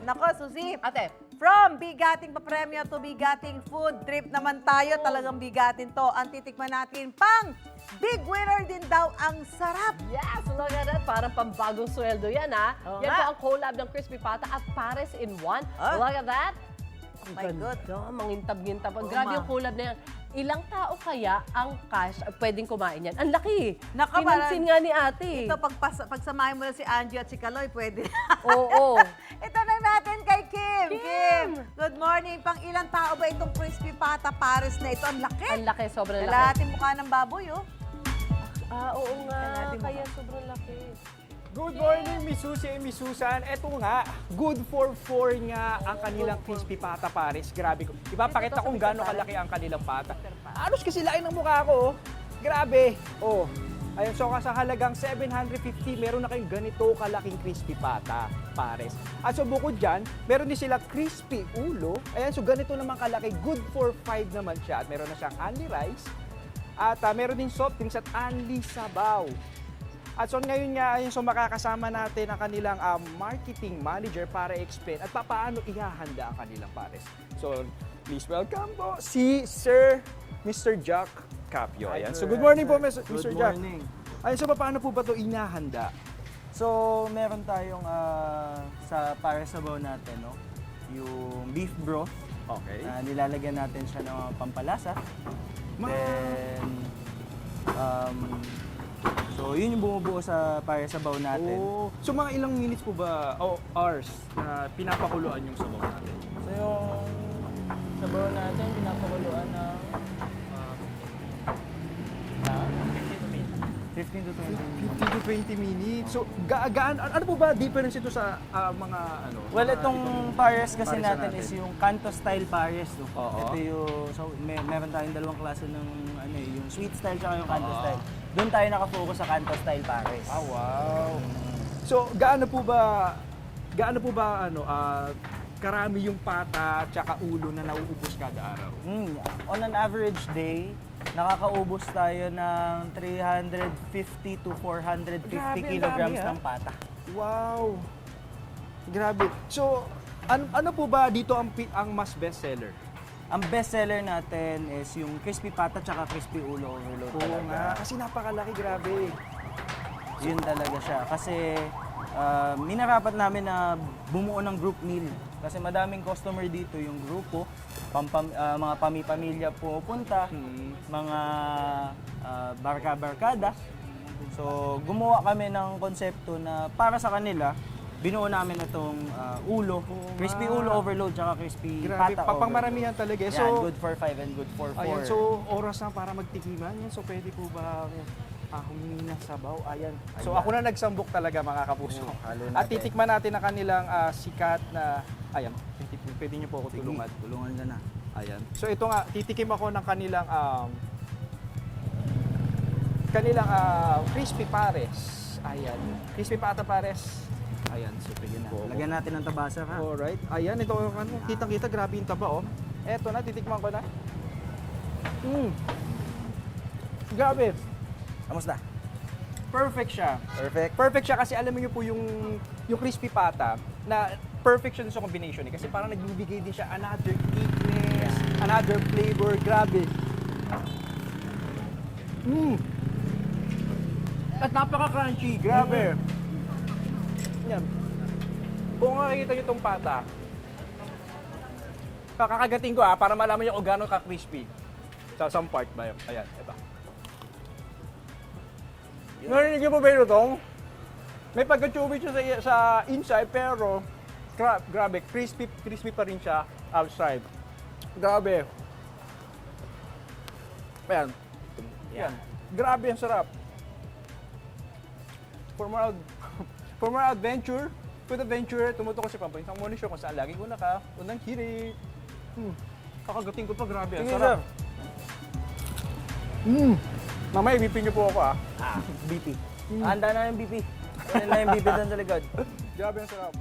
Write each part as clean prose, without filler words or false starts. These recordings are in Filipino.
Nako, Suzy. Ate, From bigating papremyo to bigating food trip naman tayo. Talagang bigatin to. Ang titikman natin pang big winner din daw ang sarap. yes, look at that. Parang pambagong sweldo yan, ha? Oo Yan nga. po ang collab ng Crispy Pata at Pares in One. Ah. Look at that. My God. Mangintab-ngintab. Oo, Grabe ma. yung collab na yan. Ilang tao kaya ang cash pwedeng kumain yan? Ang laki. Naka, Pinansin nga ni ate. Ito, pagsamahin mo na si Angie at si Kaloy, pwede. Oo. Ito na natin kay Kim. Kim! Good morning. Pang ilang tao ba itong crispy pata Paris na ito? Ang laki. Ang laki, sobrang laki. Kalahating mukha ng baboy, oh. Oo nga. Kalahating Kaya sobrang laki. Good morning, Miss Susie and Miss Susan. Eto nga, good for 4 nga ang kanilang crispy pata Paris. Grabe ko. Ipapakita kung gaano kalaki ang kanilang pata. Alos kasi lain ng mukha ko. Oh. Grabe. Oh. Ayun, so sa halagang 750, meron na kayong ganito kalaking crispy pata Paris. At so bukod dyan, meron din sila crispy ulo. Ayan, so ganito naman kalaki. Good for 5 naman siya. At meron na siyang only rice. At meron din soft drinks at only sabaw. At so ngayon nga, ayun, so makakasama natin ang kanilang marketing manager para explain at paano ihahanda ang kanilang pares. So please welcome po si Sir Mr. Jack Capio. Ayan. So good morning po, Mr. Good Jack. morning. Ayun, so paano po ba ito inahanda? So, meron tayong sa para sabaw natin, no? Yung beef broth. Okay. Nilalagyan natin siya ng mga pampalasa. Then, so yun yung bumubuo sa para sabaw natin. Oh, so mga ilang minutes po ba, o hours na pinapakuluan yung sabaw natin? So yung sabaw natin, pinapakuluan ng 15 to 20 minutes. 15 to 20 minutes. So ano po ba difference ito sa mga ano? Well, mga itong ibang pares kasi pares natin is yung Kanto style pares. No? Oo. Ito yung, so meron tayong dalawang klase ng ano, yung sweet style tsaka yung Kanto Oo. style. Doon tayo nakafocus sa Kanto style pares. Ah, wow. So, gaano po ba karami yung pata at saka ulo na nauubos kada araw? On an average day, nakakaubos tayo ng 350 to 450 Grabe, ang kilograms dami, ng pata. Wow. Grabe. So, ano po ba dito ang mas bestseller? Ang best seller natin is yung crispy pata tsaka crispy ulo overload Oo talaga. nga, kasi napakalaki, grabe. Yun talaga siya. Kasi minarapat namin na bumuo ng group meal. Kasi madaming customer dito, yung grupo, mga pamilya pupunta, mga barka-barkada. So gumawa kami ng konsepto na para sa kanila, binuo namin itong ulo, crispy ulo overload, tsaka crispy Grabe, pata papangmaramihan talaga. overload. So, Yan, good for 5 and good for 4. ayan, so oras na para magtikiman yan. So, pwede po ba humingi ng sabaw? Ayan. So, ako na nagsambok talaga, mga kapuso. halo At natin. titikman natin ang kanilang sikat na, ayan, pwede niyo po ako tulungan. Tulungan ka na. Ayan. So, ito nga, titikim ako ng kanilang crispy pares. Ayan. Crispy pata pares. Ayan, so pwede na. Lagyan natin ng tabasa ka. Alright. Ayan, ito ano, kitang-kita, grabe yung taba, oh. Eto na, titikman ko na. Grabe. Kamusta? Perfect siya. Perfect. Perfect siya kasi alam niyo po yung crispy pata na perfect siya sa combination eh. Kasi parang nagbibigay din siya another thickness, another flavor. Grabe. At napaka-crunchy. Grabe. Yan. Kung makikita niyo itong pata, kakagating ko para malaman niyo kung gano'n ka-crispy. Sa some part ba yun? Ayan, ito. Narinig niyo po ba ito? May pagka-chewy siya sa inside, pero grabe, crispy pa rin siya outside. Grabe. Ayan. Yan. Grabe ang sarap. For more adventure, food adventure, tumutok ko si Pampay. Isang morning show kung saan lagi ko unang hirit. Kakagating ko pa, grabe. Ang sarap. Mamaya, ibipin niyo po ako BP. Handa na yung BP. Handa na yung BP doon sa likod. Grabe ang sarap.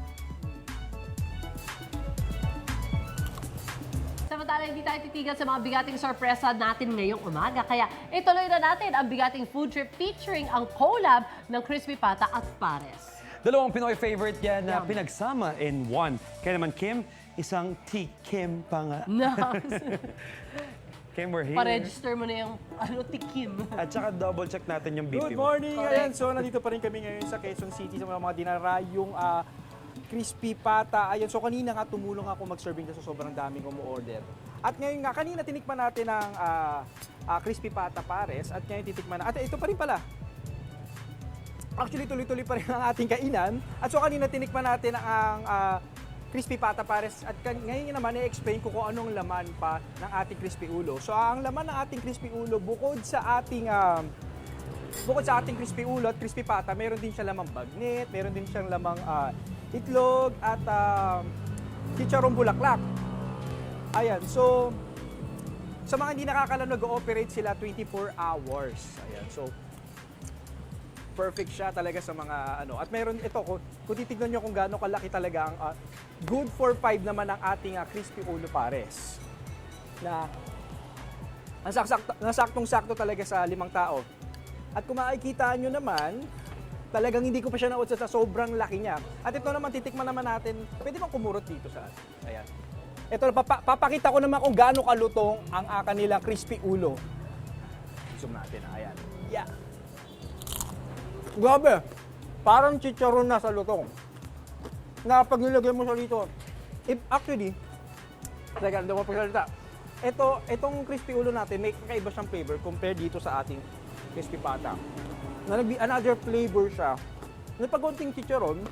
Samantala, hindi tayo titigil sa mga bigating sorpresa natin ngayong umaga. Kaya ituloy na natin ang bigating food trip featuring ang collab ng Crispy Pata at Pares. Dalawang Pinoy favorite yan na pinagsama in one. Kaya naman Kim, isang T-Kim pa nga. Kim, we're here. Pa-register mo na yung tikim. At saka double check natin yung BP Good mo. morning! Ayan, so nandito pa rin kami ngayon sa Quezon City sa mga dinarayong crispy pata. Ayan, so kanina nga tumulong ako mag-serving kasi sobrang daming umu-order. At ngayon nga, kanina tinikman natin ang crispy pata pares at ngayon titikman na. At ito pa rin pala. Actually, tuloy-tuloy pa rin ang ating kainan. At so kanina tinikman natin ang crispy pata pares at ngayon naman i-explain ko kung anong laman pa ng ating crispy ulo. So ang laman ng ating crispy ulo bukod sa ating crispy ulo at crispy pata, meron din siya lamang bagnet, meron din siyang lamang itlog at chicharong bulaklak. Ayan, so sa mga hindi nakakalam, nag-ooperate sila 24 hours. Ayan, so perfect siya talaga sa mga ano. At meron ito, kung titignan nyo kung gaano kalaki talaga ang good for 5 naman ang ating crispy ulo pares. Na nasaktong-sakto talaga sa 5 tao. At kung makikita nyo naman, talagang hindi ko pa siya nautsa sa sobrang laki niya. At ito naman, titikman naman natin, pwede bang kumurot dito sa ayan. Ito, papakita ko naman kung gaano kalutong ang kanilang crispy ulo. Zoom natin, ayan. Yeah. Grabe, parang chicharon na sa lutong. Na pag nilagay mo siya dito, actually, teka, hindi mo pagsalita. Itong crispy ulo natin, may kakaiba siyang flavor compared dito sa ating crispy pata. Na another flavor siya. May pagkunting chicharon,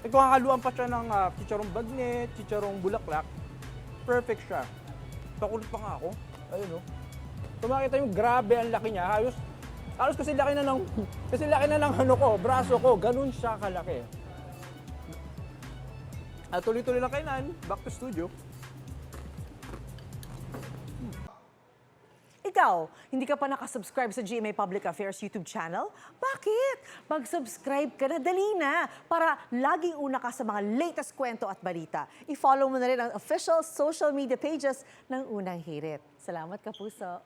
haluan pa siya ng chicharong bagnet, chicharong bulaklak. Perfect siya. Pakulit pa nga ako. Ayun o. Kung makita yung grabe ang laki niya, halos kasi laki na ng ano ko, braso ko, ganun siya kalaki. At tuloy-tuloy lang kainan, back to studio. Ikaw, hindi ka pa nakasubscribe sa GMA Public Affairs YouTube channel? Bakit? Mag-subscribe ka na, dali na, para laging una ka sa mga latest kwento at balita. I-follow mo na rin ang official social media pages ng Unang Hirit. Salamat, Kapuso.